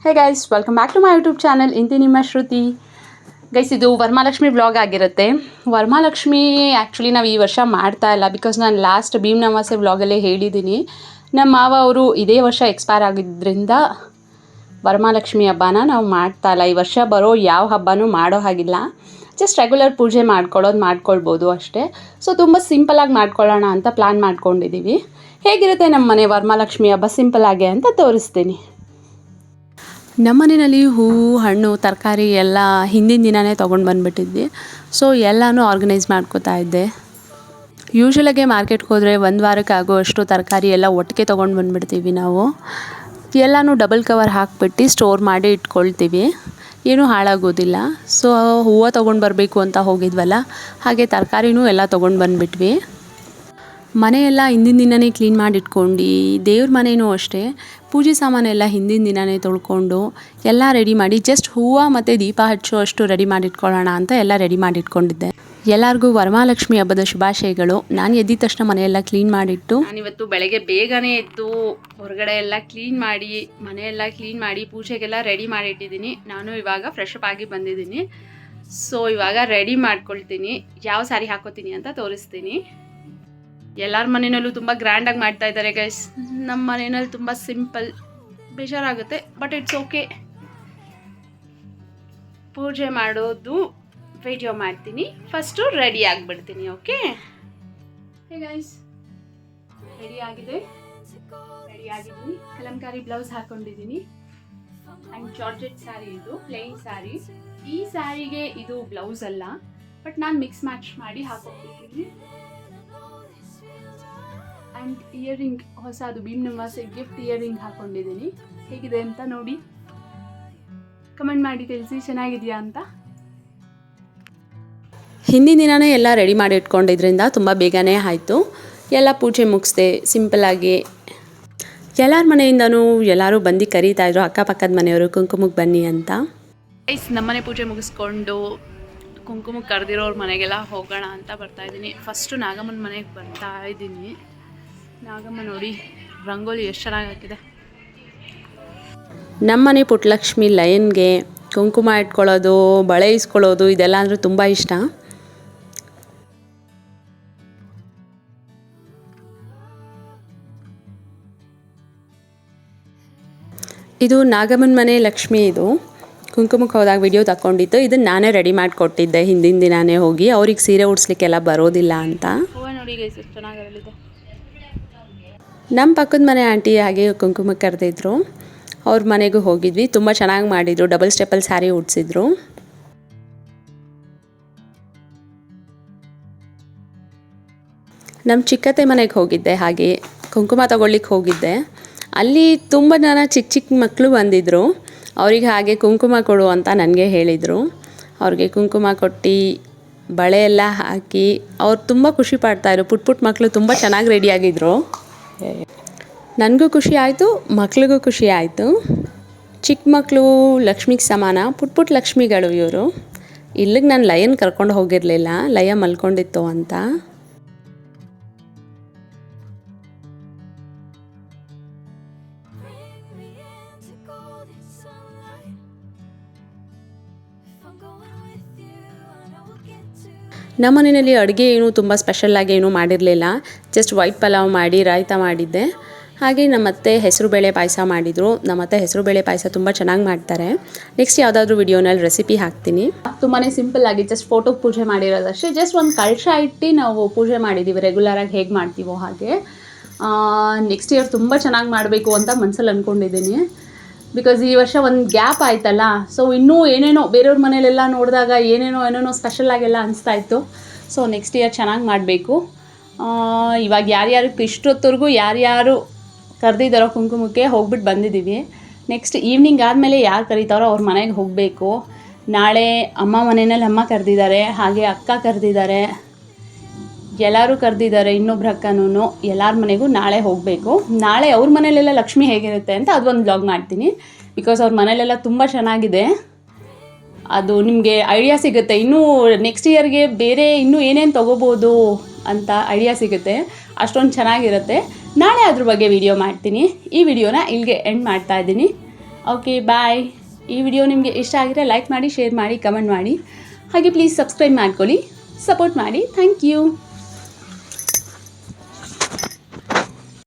Hey guys, welcome back to my YouTube channel. ಇಂತಿ ನಿಮ್ಮ ಶ್ರುತಿ. Guys, ಇದು ವರಮಹಾಲಕ್ಷ್ಮಿ ವ್ಲಾಗ್ ಆಗಿರುತ್ತೆ. ವರಮಹಾಲಕ್ಷ್ಮಿ ಆ್ಯಕ್ಚುಲಿ ನಾವು ಈ ವರ್ಷ ಮಾಡ್ತಾ ಇಲ್ಲ, ಬಿಕಾಸ್ ನಾನು ಲಾಸ್ಟ್ ಭೀಮ್ ಅಮಾವಾಸ್ಯೆ ವ್ಲಾಗಲ್ಲೇ ಹೇಳಿದ್ದೀನಿ. ನಮ್ಮ ಮಾವ ಅವರು ಇದೇ ವರ್ಷ ಎಕ್ಸ್ಪೈರ್ ಆಗಿದ್ದರಿಂದ ವರಮಹಾಲಕ್ಷ್ಮಿ ಹಬ್ಬನ ನಾವು ಮಾಡ್ತಾ ಇಲ್ಲ. ಈ ವರ್ಷ ಬರೋ ಯಾವ ಹಬ್ಬನೂ ಮಾಡೋ ಹಾಗಿಲ್ಲ. ಜಸ್ಟ್ ರೆಗ್ಯುಲರ್ ಪೂಜೆ ಮಾಡ್ಕೊಳ್ಬೋದು ಅಷ್ಟೇ. ಸೊ ತುಂಬ ಸಿಂಪಲಾಗಿ ಮಾಡ್ಕೊಳ್ಳೋಣ ಅಂತ ಪ್ಲ್ಯಾನ್ ಮಾಡ್ಕೊಂಡಿದ್ದೀವಿ. ಹೇಗಿರುತ್ತೆ ನಮ್ಮ ಮನೆ ವರಮಹಾಲಕ್ಷ್ಮಿ ಹಬ್ಬ ಸಿಂಪಲಾಗೆ ಅಂತ ತೋರಿಸ್ತೀನಿ. ನಮ್ಮ ಮನೆಯಲ್ಲಿ ಹೂವು, ಹಣ್ಣು, ತರಕಾರಿ ಎಲ್ಲ ಹಿಂದಿನ ದಿನವೇ ತೊಗೊಂಡು ಬಂದುಬಿಟ್ಟಿದ್ವಿ. ಸೊ ಎಲ್ಲನೂ ಆರ್ಗನೈಸ್ ಮಾಡ್ಕೋತಾ ಇದ್ದೆ. ಯೂಶ್ವಲಾಗೆ ಮಾರ್ಕೆಟ್ಗೆ ಹೋದರೆ ಒಂದು ವಾರಕ್ಕೆ ಆಗೋವಷ್ಟು ತರಕಾರಿ ಎಲ್ಲ ಒಟ್ಟಿಗೆ ತೊಗೊಂಡು ಬಂದುಬಿಡ್ತೀವಿ ನಾವು. ಎಲ್ಲನೂ ಡಬಲ್ ಕವರ್ ಹಾಕಿಬಿಟ್ಟು ಸ್ಟೋರ್ ಮಾಡಿ ಇಟ್ಕೊಳ್ತೀವಿ, ಏನೂ ಹಾಳಾಗೋದಿಲ್ಲ. ಸೊ ಹೂವು ತೊಗೊಂಡು ಬರಬೇಕು ಅಂತ ಹೋಗಿದ್ವಲ್ಲ, ಹಾಗೆ ತರಕಾರಿನೂ ಎಲ್ಲ ತೊಗೊಂಡು ಬಂದುಬಿಟ್ವಿ. ಮನೆಯೆಲ್ಲ ಹಿಂದಿನ ದಿನವೇ ಕ್ಲೀನ್ ಮಾಡಿ ಇಟ್ಕೊಂಡು, ದೇವ್ರ ಮನೆಯೂ ಅಷ್ಟೇ ಪೂಜೆ ಸಾಮಾನೆಲ್ಲ ಹಿಂದಿನ ದಿನವೇ ತೊಳ್ಕೊಂಡು ಎಲ್ಲ ರೆಡಿ ಮಾಡಿ, ಜಸ್ಟ್ ಹೂವು ಮತ್ತು ದೀಪ ಹಚ್ಚೋ ಅಷ್ಟು ರೆಡಿ ಮಾಡಿಟ್ಕೊಳ್ಳೋಣ ಅಂತ ಎಲ್ಲ ರೆಡಿ ಮಾಡಿಟ್ಕೊಂಡಿದ್ದೆ. ಎಲ್ಲರಿಗೂ ವರಮಹಾಲಕ್ಷ್ಮಿ ಹಬ್ಬದ ಶುಭಾಶಯಗಳು. ನಾನು ಎದ್ದಿದ ತಕ್ಷಣ ಮನೆಯೆಲ್ಲ ಕ್ಲೀನ್ ಮಾಡಿಟ್ಟು, ನಾನಿವತ್ತು ಬೆಳಗ್ಗೆ ಬೇಗನೆ ಎದ್ದು ಹೊರಗಡೆ ಎಲ್ಲ ಕ್ಲೀನ್ ಮಾಡಿ, ಮನೆಯೆಲ್ಲ ಕ್ಲೀನ್ ಮಾಡಿ ಪೂಜೆಗೆಲ್ಲ ರೆಡಿ ಮಾಡಿಟ್ಟಿದ್ದೀನಿ. ನಾನು ಇವಾಗ ಫ್ರೆಶ್ ಅಪ್ ಆಗಿ ಬಂದಿದ್ದೀನಿ. ಸೊ ಇವಾಗ ರೆಡಿ ಮಾಡ್ಕೊಳ್ತೀನಿ. ಯಾವ ಸ್ಯಾರಿ ಹಾಕೋತೀನಿ ಅಂತ ತೋರಿಸ್ತೀನಿ. ಎಲ್ಲರ ಮನೆಯಲ್ಲೂ ತುಂಬ ಗ್ರ್ಯಾಂಡಾಗಿ ಮಾಡ್ತಾ ಇದ್ದಾರೆ ಗೈಸ್. ನಮ್ಮ ಮನೆಯಲ್ಲಿ ತುಂಬ ಸಿಂಪಲ್, ಬೇಜಾರಾಗುತ್ತೆ, ಬಟ್ ಇಟ್ಸ್ ಓಕೆ. ಪೂಜೆ ಮಾಡೋದು ವಿಡಿಯೋ ಮಾಡ್ತೀನಿ. ಫಸ್ಟು ರೆಡಿ ಆಗಿಬಿಡ್ತೀನಿ. ಓಕೆ ಹೇ ಗೈಸ್, ರೆಡಿ ಆಗಿದ್ದೀನಿ. ಕಲಂಕಾರಿ ಬ್ಲೌಸ್ ಹಾಕೊಂಡಿದ್ದೀನಿ. ಆ್ಯಂಡ್ ಜಾರ್ಜೆಟ್ ಸ್ಯಾರಿ, ಇದು ಪ್ಲೇನ್ ಸ್ಯಾರಿ. ಈ ಸ್ಯಾರಿಗೆ ಇದು ಬ್ಲೌಸ್ ಅಲ್ಲ, ಬಟ್ ನಾನು ಮಿಕ್ಸ್ ಮ್ಯಾಚ್ ಮಾಡಿ ಹಾಕೊಂಡಿದ್ದೀನಿ. ಆ್ಯಂಡ್ ಇಯರಿಂಗ್ ಹೊಸದು ಭೀಮ್ ಅಮಾವಾಸ್ಯೆ ಗಿಫ್ಟ್ ಇಯರಿಂಗ್ ಹಾಕೊಂಡಿದ್ದೀನಿ. ಹೇಗಿದೆ ಅಂತ ನೋಡಿ, ಕಮೆಂಟ್ ಮಾಡಿ ತಿಳಿಸಿ ಚೆನ್ನಾಗಿದೆಯಾ ಅಂತ. ಹಿಂದಿನ ದಿನವೇ ಎಲ್ಲ ರೆಡಿ ಮಾಡಿ ಇಟ್ಕೊಂಡಿದ್ರಿಂದ ತುಂಬ ಬೇಗನೆ ಆಯಿತು. ಎಲ್ಲ ಪೂಜೆ ಮುಗಿಸ್ದೆ ಸಿಂಪಲ್ಲಾಗಿ. ಎಲ್ಲರ ಮನೆಯಿಂದನೂ ಎಲ್ಲರೂ ಬಂದು ಕರೀತಾಯಿದ್ರು, ಅಕ್ಕಪಕ್ಕದ ಮನೆಯವರು ಕುಂಕುಮಕ್ಕೆ ಬನ್ನಿ ಅಂತ. ಗೈಸ್, ನಮ್ಮನೆ ಪೂಜೆ ಮುಗಿಸ್ಕೊಂಡು ಕುಂಕುಮಕ್ಕೆ ಕರೆದಿರೋರ ಮನೆಗೆಲ್ಲ ಹೋಗೋಣ ಅಂತ ಬರ್ತಾಯಿದ್ದೀನಿ. ಫಸ್ಟು ನಾಗಮ್ಮನ ಮನೆಗೆ ಬರ್ತಾಯಿದ್ದೀನಿ. ನಾಗಮ್ಮ ನೋಡಿ ರಂಗೋಲಿ ಎಷ್ಟು ಚೆನ್ನಾಗಿ ಹಾಕಿದೆ. ನಮ್ಮನೆ ಪುಟ್ಟಲಕ್ಷ್ಮಿ ಲಯನ್ಗೆ ಕುಂಕುಮ ಇಟ್ಕೊಳ್ಳೋದು, ಬಳೆ ಇಸ್ಕೊಳ್ಳೋದು ಇದೆಲ್ಲ ಅಂದರೆ ತುಂಬ ಇಷ್ಟ. ಇದು ನಾಗಮ್ಮನ ಮನೆ ಲಕ್ಷ್ಮಿ. ಇದು ಕುಂಕುಮಕ್ಕೆ ಹೋದಾಗ ವಿಡಿಯೋ ತಗೊಂಡಿತ್ತು. ಇದನ್ನು ನಾನೇ ರೆಡಿ ಮಾಡಿಕೊಟ್ಟಿದ್ದೆ ಹಿಂದಿನ ದಿನಾನೇ ಹೋಗಿ. ಅವ್ರಿಗೆ ಸೀರೆ ಉಡ್ಸ್ಲಿಕ್ಕೆಲ್ಲ ಬರೋದಿಲ್ಲ ಅಂತ. ನೋಡಿ ಗೈಸ್, ಎಷ್ಟು ಚೆನ್ನಾಗಿರಲಿದೆ. ನಮ್ಮ ಪಕ್ಕದ ಮನೆ ಆಂಟಿ ಹಾಗೆ ಕುಂಕುಮಕ್ಕೆ ಕರೆದಿದ್ರು, ಅವ್ರ ಮನೆಗೂ ಹೋಗಿದ್ವಿ. ತುಂಬ ಚೆನ್ನಾಗಿ ಮಾಡಿದರು, ಡಬಲ್ ಸ್ಟೆಪ್ಪಲ್ಲಿ ಸ್ಯಾರಿ ಉಡ್ಸಿದ್ರು. ನಮ್ಮ ಚಿಕ್ಕತ್ತೆ ಮನೆಗೆ ಹೋಗಿದ್ದೆ, ಹಾಗೆ ಕುಂಕುಮ ತಗೊಳ್ಳಿಕ್ಕೆ ಹೋಗಿದ್ದೆ. ಅಲ್ಲಿ ತುಂಬ ಜನ ಚಿಕ್ಕ ಚಿಕ್ಕ ಮಕ್ಕಳು ಬಂದಿದ್ದರು. ಅವ್ರಿಗೆ ಹಾಗೆ ಕುಂಕುಮ ಕೊಡು ಅಂತ ನನಗೆ ಹೇಳಿದರು. ಅವ್ರಿಗೆ ಕುಂಕುಮ ಕೊಟ್ಟು ಬಳೆ ಎಲ್ಲ ಹಾಕಿ ಅವ್ರು ತುಂಬ ಖುಷಿ ಪಡ್ತಾಯಿದ್ರು. ಪುಟ್ಟ ಮಕ್ಕಳು ತುಂಬ ಚೆನ್ನಾಗಿ ರೆಡಿಯಾಗಿದ್ದರು. ನನಗೂ ಖುಷಿ ಆಯಿತು, ಮಕ್ಳಿಗೂ ಖುಷಿ ಆಯಿತು. ಚಿಕ್ಕ ಮಕ್ಕಳು ಲಕ್ಷ್ಮಿಗೆ ಸಮಾನ, ಪುಟ್ಟ ಲಕ್ಷ್ಮಿಗಳು ಇವರು. ಇಲ್ಲಿಗೆ ನಾನು ಲಯನ್ ಕರ್ಕೊಂಡು ಹೋಗಿರಲಿಲ್ಲ, ಲಯ ಮಲ್ಕೊಂಡಿತ್ತು ಅಂತ. ನಮ್ಮ ಮನೆಯಲ್ಲಿ ಅಡುಗೆ ಏನೂ ತುಂಬ ಸ್ಪೆಷಲ್ಲಾಗಿ ಏನೂ ಮಾಡಿರಲಿಲ್ಲ. ಜಸ್ಟ್ ವೈಟ್ ಪಲಾವ್ ಮಾಡಿ ರಾಯ್ತ ಮಾಡಿದ್ದೆ. ಹಾಗೆ ನಮ್ಮತ್ತೆ ಹೆಸರುಬೇಳೆ ಪಾಯಸ ಮಾಡಿದರು. ನಮ್ಮತ್ತೆ ಹೆಸರುಬೇಳೆ ಪಾಯಸ ತುಂಬ ಚೆನ್ನಾಗಿ ಮಾಡ್ತಾರೆ. ನೆಕ್ಸ್ಟ್ ಯಾವುದಾದ್ರೂ ವಿಡಿಯೋನಲ್ಲಿ ರೆಸಿಪಿ ಹಾಕ್ತೀನಿ. ತುಂಬಾ ಸಿಂಪಲ್ಲಾಗಿ ಜಸ್ಟ್ ಫೋಟೋ ಪೂಜೆ ಮಾಡಿರೋದಷ್ಟೇ. ಜಸ್ಟ್ ಒಂದು ಕಳಶ ಇಟ್ಟು ನಾವು ಪೂಜೆ ಮಾಡಿದ್ದೀವಿ, ರೆಗ್ಯುಲರಾಗಿ ಹೇಗೆ ಮಾಡ್ತೀವೋ ಹಾಗೆ. ನೆಕ್ಸ್ಟ್ ಇಯರ್ ತುಂಬ ಚೆನ್ನಾಗಿ ಮಾಡಬೇಕು ಅಂತ ಮನಸ್ಸಲ್ಲಿ ಅಂದ್ಕೊಂಡಿದ್ದೀನಿ. ಬಿಕಾಸ್ ಈ ವರ್ಷ ಒಂದು ಗ್ಯಾಪ್ ಆಯ್ತಲ್ಲ. ಸೊ ಇನ್ನೂ ಏನೇನೋ ಬೇರೆಯವ್ರ ಮನೇಲೆಲ್ಲ ನೋಡಿದಾಗ ಏನೇನೋ ಸ್ಪೆಷಲಾಗೆಲ್ಲ ಅನಿಸ್ತಾಯಿತ್ತು. ಸೊ ನೆಕ್ಸ್ಟ್ ಇಯರ್ ಚೆನ್ನಾಗಿ ಮಾಡಬೇಕು. ಇವಾಗ ಯಾರ್ಯಾರಿಗೆ ಇಷ್ಟೊತ್ತವರೆಗೂ ಯಾರ್ಯಾರು ಕರೆದಿದ್ದಾರೋ ಕುಂಕುಮಕ್ಕೆ ಹೋಗ್ಬಿಟ್ಟು ಬಂದಿದ್ದೀವಿ. ನೆಕ್ಸ್ಟ್ ಈವ್ನಿಂಗ್ ಆದಮೇಲೆ ಯಾರು ಕರೀತಾರೋ ಅವ್ರ ಮನೆಗೆ ಹೋಗಬೇಕು. ನಾಳೆ ಅಮ್ಮ ಮನೆಯಲ್ಲಿ ಅಮ್ಮ ಕರೆದಿದ್ದಾರೆ, ಹಾಗೆ ಅಕ್ಕ ಕರೆದಿದ್ದಾರೆ, ಎಲ್ಲರೂ ಕರೆದಿದ್ದಾರೆ. ಇನ್ನೊಬ್ರು ಅಕ್ಕನೂ ಎಲ್ಲರ ಮನೆಗೂ ನಾಳೆ ಹೋಗಬೇಕು. ನಾಳೆ ಅವ್ರ ಮನೇಲೆಲ್ಲ ಲಕ್ಷ್ಮಿ ಹೇಗಿರುತ್ತೆ ಅಂತ ಅದೊಂದು ವ್ಲಾಗ್ ಮಾಡ್ತೀನಿ. ಬಿಕಾಸ್ ಅವ್ರ ಮನೇಲೆಲ್ಲ ತುಂಬ ಚೆನ್ನಾಗಿದೆ. ಅದು ನಿಮಗೆ ಐಡಿಯಾ ಸಿಗುತ್ತೆ. ಇನ್ನೂ ನೆಕ್ಸ್ಟ್ ಇಯರ್ಗೆ ಬೇರೆ ಇನ್ನೂ ಏನೇನು ತೊಗೋಬೋದು ಅಂತ ಐಡಿಯಾ ಸಿಗುತ್ತೆ. ಅಷ್ಟೊಂದು ಚೆನ್ನಾಗಿರುತ್ತೆ. ನಾಳೆ ಅದ್ರ ಬಗ್ಗೆ ವಿಡಿಯೋ ಮಾಡ್ತೀನಿ. ಈ ವಿಡಿಯೋನ ಇಲ್ಲಿಗೆ ಎಂಡ್ ಮಾಡ್ತಾಯಿದ್ದೀನಿ. Okay bye. ಈ ವಿಡಿಯೋ ನಿಮಗೆ ಇಷ್ಟ ಆಗಿದ್ರೆ ಲೈಕ್ ಮಾಡಿ, ಶೇರ್ ಮಾಡಿ, ಕಮೆಂಟ್ ಮಾಡಿ. ಹಾಗೆ ಪ್ಲೀಸ್ ಸಬ್ಸ್ಕ್ರೈಬ್ ಮಾಡ್ಕೊಳ್ಳಿ, ಸಪೋರ್ಟ್ ಮಾಡಿ. Thank you.